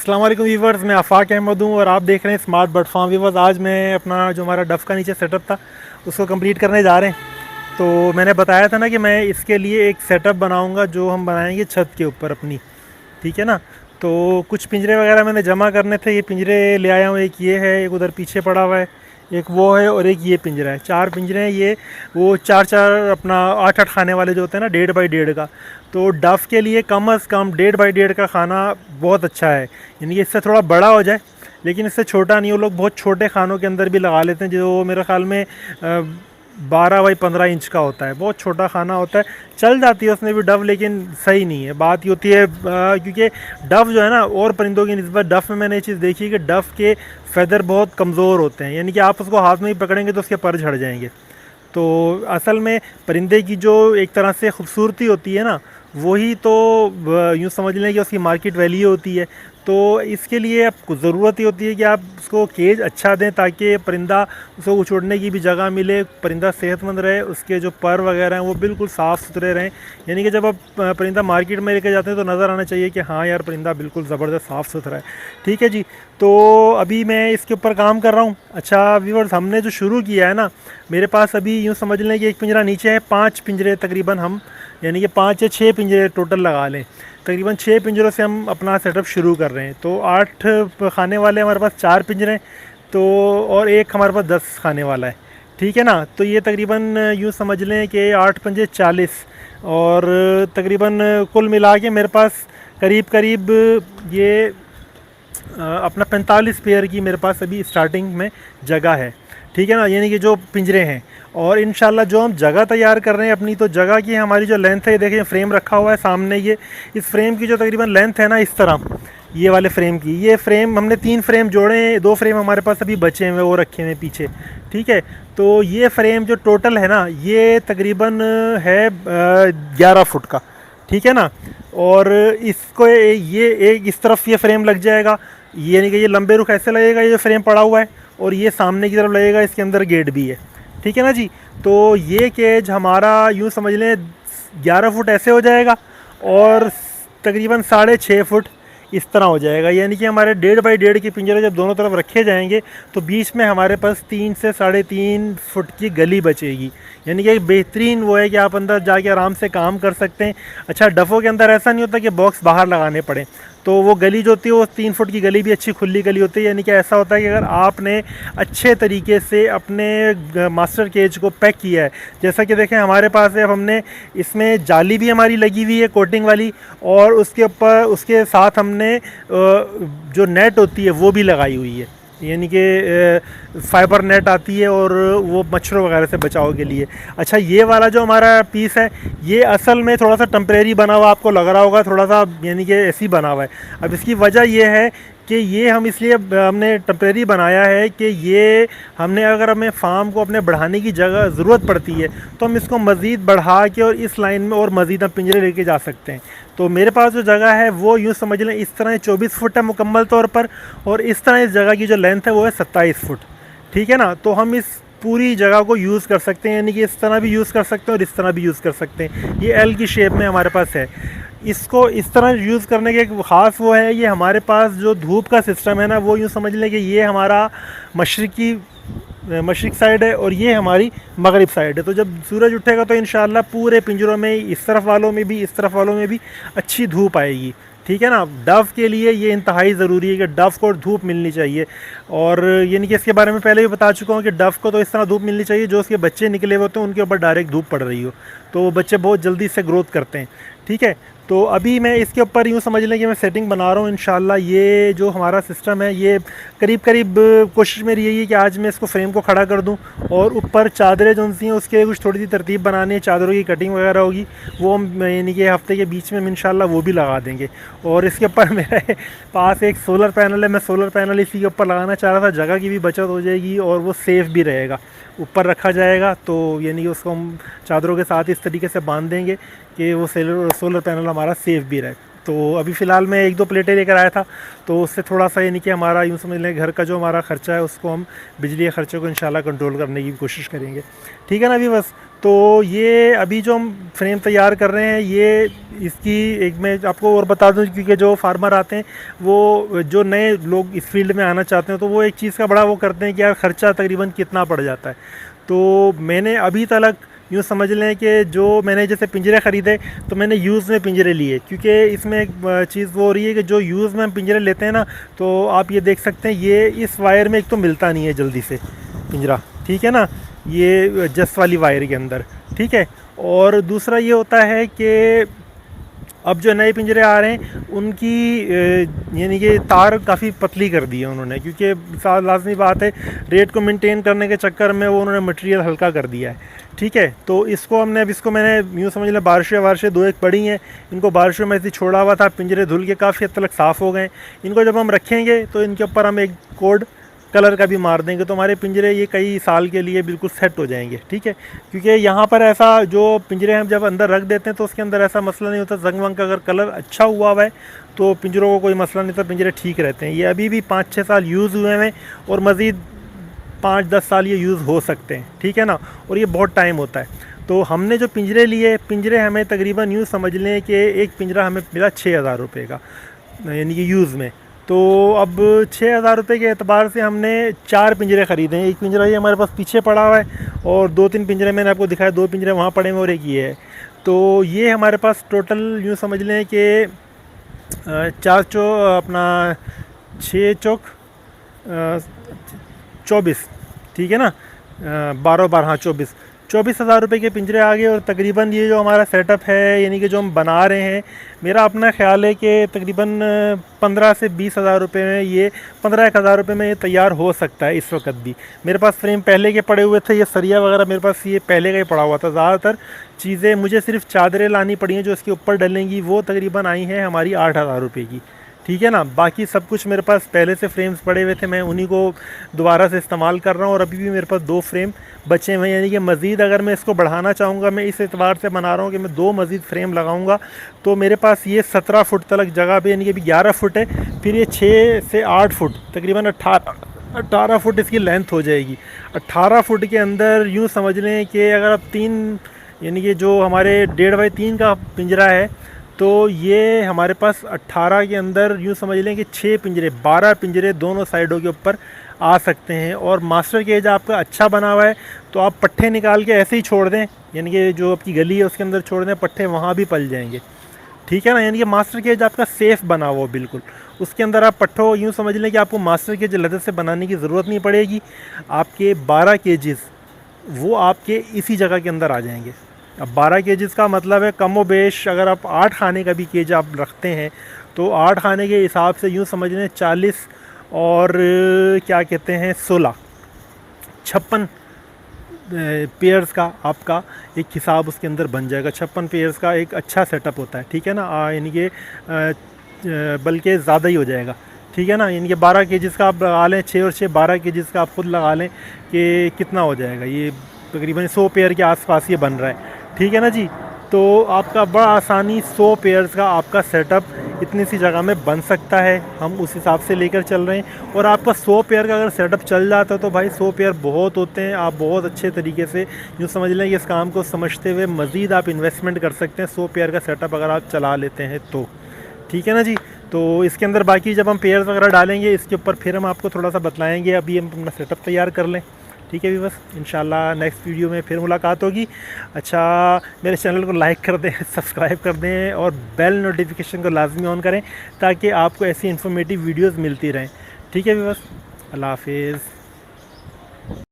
अस्सलाम वालेकुम वीवर्स, मैं आफाक अहमद हूँ और आप देख रहे हैं स्मार्ट बर्ड फार्म। वीवर्स, आज मैं अपना जो हमारा डफ का नीचे सेटअप था उसको कंप्लीट करने जा रहे हैं। तो मैंने बताया था ना कि मैं इसके लिए एक सेटअप बनाऊँगा जो हम बनाएंगे छत के ऊपर अपनी। ठीक है ना। तो कुछ पिंजरे वगैरह मैंने जमा करने थे, ये पिंजरे ले आया हूँ। एक ये है, एक उधर पीछे पड़ा हुआ है, एक वो है और एक ये पिंजरा है। चार पिंजरे हैं ये। वो चार चार अपना आठ आठ खाने वाले जो होते हैं ना, 1.5 बाई 1.5 का। तो डफ के लिए कम अज़ कम 1.5 बाई 1.5 का खाना बहुत अच्छा है। यानी कि इससे थोड़ा बड़ा हो जाए, लेकिन इससे छोटा नहीं। वो लोग बहुत छोटे खानों के अंदर भी लगा लेते हैं, जो मेरे ख्याल में 12 बाई 15 इंच का होता है। बहुत छोटा खाना होता है, चल जाती है उसमें भी डव, लेकिन सही नहीं है। बात ये होती है क्योंकि डव जो है ना, और परिंदों की निस्बत डफ में मैंने ये चीज़ देखी कि डफ के फ़ेदर बहुत कमज़ोर होते हैं। यानी कि आप उसको हाथ में ही पकड़ेंगे तो उसके पर झड़ जाएंगे। तो असल में परिंदे की जो एक तरह से खूबसूरती होती है ना, वही तो यूँ समझ लें कि उसकी मार्केट वैल्यू होती है। तो इसके लिए आपको ज़रूरत ही होती है कि आप उसको केज अच्छा दें, ताकि परिंदा उसको उछोड़ने की भी जगह मिले, परिंदा सेहतमंद रहे, उसके जो पर वगैरह हैं वो बिल्कुल साफ़ सुथरे रहें। यानी कि जब आप परिंदा मार्केट में लेकर जाते हैं तो नज़र आना चाहिए कि हाँ यार, परिंदा बिल्कुल ज़बरदस्त साफ़ सुथरा है। ठीक है जी। तो अभी मैं इसके ऊपर काम कर रहा हूँ। अच्छा व्यूअर्स, हमने जो शुरू किया है ना, मेरे पास अभी यूँ समझ लें कि एक पिंजरा नीचे है, 5 पिंजरे तकरीबन हम, यानी कि 5 या 6 पिंजरे टोटल लगा लें। तकरीबन 6 पिंजरों से हम अपना सेटअप शुरू कर रहे हैं। तो 8 खाने वाले हमारे पास 4 पिंजरे हैं, तो और एक हमारे पास 10 खाने वाला है। ठीक है ना। तो ये तकरीबन यूँ समझ लें कि 8 पंजे 40, और तकरीबन कुल मिला के मेरे पास करीब करीब ये अपना 45 पेयर की मेरे पास अभी स्टार्टिंग में जगह है। ठीक है ना, यानी कि जो पिंजरे हैं। और इंशाल्लाह जो हम जगह तैयार कर रहे हैं अपनी, तो जगह की हमारी जो लेंथ है, देखें फ्रेम रखा हुआ है सामने। ये इस फ्रेम की जो तकरीबन लेंथ है ना, इस तरह ये वाले फ्रेम की, ये फ्रेम हमने 3 फ्रेम जोड़े हैं, 2 फ्रेम हमारे पास अभी बचे हैं, वो रखे हुए हैं पीछे। ठीक है। तो ये फ्रेम जो टोटल है ना, ये तकरीबन है 11 फुट का। ठीक है ना। और इसको ये एक इस तरफ ये फ्रेम लग जाएगा, यानी कि ये लंबे रुख ऐसे लगेगा, ये जो फ्रेम पड़ा हुआ है, और ये सामने की तरफ लगेगा, इसके अंदर गेट भी है। ठीक है ना जी। तो ये केज हमारा यूँ समझ लें 11 फुट ऐसे हो जाएगा, और तकरीबन 6.5 फुट इस तरह हो जाएगा। यानी कि हमारे 1.5 बाई 1.5 के पिंजरे जब दोनों तरफ रखे जाएंगे, तो बीच में हमारे पास 3 से 3.5 फुट की गली बचेगी। यानी कि एक बेहतरीन वो है कि आप अंदर जाके आराम से काम कर सकते हैं। अच्छा, डफ़ों के अंदर ऐसा नहीं होता कि बॉक्स बाहर लगाने पड़े, तो वो गली जो होती है वो 3 फुट की गली भी अच्छी खुली गली होती है। यानी कि ऐसा होता है कि अगर आपने अच्छे तरीके से अपने मास्टर केज को पैक किया है, जैसा कि देखें हमारे पास है, अब हमने इसमें जाली भी हमारी लगी हुई है कोटिंग वाली, और उसके ऊपर उसके साथ हमने जो नेट होती है वो भी लगाई हुई है। यानी कि फाइबर नेट आती है, और वो मच्छरों वगैरह से बचाव के लिए। अच्छा, ये वाला जो हमारा पीस है, ये असल में थोड़ा सा टेम्परेरी बना हुआ आपको लग रहा होगा, थोड़ा सा यानी कि ऐसी बना हुआ है। अब इसकी वजह ये है कि ये हम इसलिए हमने टेम्परेरी बनाया है कि ये हमने, अगर हमें फार्म को अपने बढ़ाने की जगह ज़रूरत पड़ती है, तो हम इसको मज़ीद बढ़ा के और इस लाइन में और मज़ीद हम पिंजरे लेके जा सकते हैं। तो मेरे पास जो जगह है वो यूँ समझ लें इस तरह 24 फुट है मुकम्मल तौर पर, और इस तरह इस जगह की जो लेंथ है वो है 27 फुट। ठीक है ना। तो हम इस पूरी जगह को यूज़ कर सकते हैं, यानी कि इस तरह भी यूज़ कर सकते हैं और इस तरह भी यूज़ कर सकते हैं। ये एल की शेप में हमारे पास है। इसको इस तरह यूज़ करने के एक ख़ास वो है, ये हमारे पास जो धूप का सिस्टम है ना, वो यूँ समझ लें कि ये हमारा मशरिक साइड है, और ये हमारी मगरिब साइड है। तो जब सूरज उठेगा तो इंशाल्लाह पूरे पिंजरों में, इस तरफ वालों में भी इस तरफ वालों में भी अच्छी धूप आएगी। ठीक है ना। डव के लिए ये इंतहाई ज़रूरी है कि डव को धूप मिलनी चाहिए। और यानी कि इसके बारे में पहले भी बता चुका हूँ कि डव को तो इस तरह धूप मिलनी चाहिए, जो उसके बच्चे निकले हुए होते हैं उनके ऊपर डायरेक्ट धूप पड़ रही हो, तो वो बच्चे बहुत जल्दी से ग्रोथ करते हैं। ठीक है। तो अभी मैं इसके ऊपर यूँ समझ लें कि मैं सेटिंग बना रहा हूँ। इंशाल्लाह ये जो हमारा सिस्टम है, ये करीब करीब कोशिश मेरी यही है कि आज मैं इसको फ्रेम को खड़ा कर दूँ, और ऊपर चादरें जो सी हैं उसके कुछ थोड़ी सी तरतीब बनानी है, चादरों की कटिंग वगैरह होगी, वो हम यानी कि हफ्ते के बीच में हम इंशाल्लाह वो भी लगा देंगे। और इसके ऊपर मेरे पास एक सोलर पैनल है, मैं सोलर पैनल इसी के ऊपर लगाना चाह रहा था, जगह की भी बचत हो जाएगी और वो सेफ़ भी रहेगा। ऊपर रखा जाएगा, तो यानी कि उसको हम चादरों के साथ इस तरीके से बांध देंगे कि वो सोलर पैनल हमारा सेफ़ भी रहे। तो अभी फ़िलहाल मैं 1-2 प्लेटें लेकर आया था, तो उससे थोड़ा सा यानी कि हमारा यूँ समझ लें घर का जो हमारा ख़र्चा है उसको हम बिजली के ख़र्चे को इंशाल्लाह कंट्रोल करने की कोशिश करेंगे। ठीक है ना अभी बस। तो ये अभी जो हम फ्रेम तैयार कर रहे हैं ये इसकी एक मैं आपको और बता दूं, क्योंकि जो फार्मर आते हैं वो जो नए लोग इस फील्ड में आना चाहते हैं तो वो एक चीज़ का बड़ा वो करते हैं कि यार ख़र्चा तकरीबन कितना पड़ जाता है। तो मैंने अभी तक यूँ समझ लें कि जो मैंने जैसे पिंजरे ख़रीदे तो मैंने यूज़ में पिंजरे लिए, क्योंकि इसमें एक चीज़ वो हो रही है कि जो यूज़ में हम पिंजरे लेते हैं ना, तो आप ये देख सकते हैं ये इस वायर में एक तो मिलता नहीं है जल्दी से पिंजरा, ठीक है ना, ये जस्ट वाली वायर के अंदर, ठीक है। और दूसरा ये होता है कि अब जो नए पिंजरे आ रहे हैं उनकी यानी कि तार काफ़ी पतली कर दी है उन्होंने, क्योंकि लाजमी बात है रेट को मेंटेन करने के चक्कर में वो उन्होंने मटेरियल हल्का कर दिया है, ठीक है। तो इसको हमने अब इसको मैंने यूँ समझ लें बारिशें 2-1 पड़ी हैं, इनको बारिशों में ऐसे छोड़ा हुआ था, पिंजरे धुल के काफ़ी हद तक साफ़ हो गए। इनको जब हम रखेंगे तो इनके ऊपर हम एक कोड कलर का भी मार देंगे तो हमारे पिंजरे ये कई साल के लिए बिल्कुल सेट हो जाएंगे, ठीक है। क्योंकि यहाँ पर ऐसा जो पिंजरे हम जब अंदर रख देते हैं तो उसके अंदर ऐसा मसला नहीं होता, जंग वंग का अगर कलर अच्छा हुआ है तो पिंजरों को कोई मसला नहीं होता, पिंजरे ठीक रहते हैं। ये अभी भी 5-6 साल यूज़ हुए हैं और मज़ीद 5-10 साल ये यूज़ हो सकते हैं, ठीक है ना, और ये बहुत टाइम होता है। तो हमने जो पिंजरे लिए, पिंजरे हमें तकरीबन यूँ समझ लें कि एक पिंजरा हमें मिला 6,000 रुपये का, यानी कि यूज़ में। तो अब 6,000 रुपये के एतबार से हमने 4 पिंजरे ख़रीदे हैं। एक पिंजरा ये हमारे पास पीछे पड़ा हुआ है और 2-3 पिंजरे मैंने आपको दिखाया, 2 पिंजरे वहाँ पड़े हुए और एक ये है। तो ये हमारे पास टोटल यूँ समझ लें कि 6 चौक 24, ठीक है ना, 12 हाँ 24,000 रुपये के पिंजरे आ गए। और तकरीबन ये जो हमारा सेटअप है यानी कि जो हम बना रहे हैं, मेरा अपना ख़्याल है कि तकरीबन 15 से 20,000 रुपये में ये 15-1,000 रुपये में ये तैयार हो सकता है। इस वक्त भी मेरे पास फ्रेम पहले के पड़े हुए थे, ये सरिया वगैरह मेरे पास ये पहले का ही पड़ा हुआ था। ज़्यादातर चीज़ें मुझे सिर्फ चादरें लानी पड़ी हैं जो इसके ऊपर डलेंगी, वो तकरीबन आई हैं हमारी 8,000 रुपये की, ठीक है ना। बाकी सब कुछ मेरे पास पहले से फ्रेम्स पड़े हुए थे, मैं उन्हीं को दोबारा से इस्तेमाल कर रहा हूँ। और अभी भी मेरे पास 2 फ्रेम बचे हुए हैं, यानी कि मज़ीद अगर मैं इसको बढ़ाना चाहूँगा, मैं इस एतबार से बना रहा हूँ कि मैं 2 मज़ीद फ्रेम लगाऊँगा तो मेरे पास ये 17 फुट तक जगह पे, यानी कि अभी 11 फुट है, फिर ये 6 से 8 फुट तकरीबन 18 फुट इसकी लेंथ हो जाएगी। 18 फुट के अंदर यूँ समझ लें कि अगर आप 3 यानी कि जो हमारे 1.5 बाई 3 का पिंजरा है तो ये हमारे पास 18 के अंदर यूँ समझ लें कि 6 पिंजरे 12 पिंजरे दोनों साइडों के ऊपर आ सकते हैं। और मास्टर केज आपका अच्छा बना हुआ है तो आप पट्टे निकाल के ऐसे ही छोड़ दें, यानी कि जो आपकी गली है उसके अंदर छोड़ दें, पट्टे वहाँ भी पल जाएंगे, ठीक है ना। यानी कि मास्टर केज आपका सेफ़ बना हुआ बिल्कुल, उसके अंदर आप पट्टों यूँ समझ लें कि आपको मास्टर केज लदत से बनाने की ज़रूरत नहीं पड़ेगी। आपके 12 केजेस वो आपके इसी जगह के अंदर आ जाएंगे। अब 12 केजेस का मतलब है कम व बेश अगर आप 8 खाने का भी केज आप रखते हैं तो 8 खाने के हिसाब से यूँ समझ लें 40 और क्या कहते हैं 56 पेयर्स का आपका एक हिसाब उसके अंदर बन जाएगा। 56 पेयर्स का एक अच्छा सेटअप होता है, ठीक है ना, यानी कि बल्कि ज़्यादा ही हो जाएगा, ठीक है ना। यानी कि 12 केजेस का आप लगा लें, 6 और 6 12 केजेस का आप खुद लगा लें कि कितना हो जाएगा, ये तकरीबन 100 पेयर के आसपास ये बन रहा है, ठीक है ना जी। तो आपका बड़ा आसानी 100 पेयर्स का आपका सेटअप इतनी सी जगह में बन सकता है, हम उस हिसाब से लेकर चल रहे हैं। और आपका 100 पेयर का अगर सेटअप चल जाता है तो भाई 100 पेयर बहुत होते हैं, आप बहुत अच्छे तरीके से यूँ समझ लें कि इस काम को समझते हुए मज़ीद आप इन्वेस्टमेंट कर सकते हैं 100 पेयर का सेटअप अगर आप चला लेते हैं तो, ठीक है ना जी। तो इसके अंदर बाकी जब हम पेयर्स वगैरह डालेंगे इसके ऊपर फिर हम आपको थोड़ा सा बतलाएँगे, अभी हम अपना सेटअप तैयार कर लें, ठीक है भी बस। इंशाल्लाह नेक्स्ट वीडियो में फिर मुलाकात होगी। अच्छा, मेरे चैनल को लाइक कर दें, सब्सक्राइब कर दें और बेल नोटिफिकेशन को लाजमी ऑन करें ताकि आपको ऐसी इन्फॉर्मेटिव वीडियोस मिलती रहें, ठीक है भी बस। अल्लाह हाफिज़।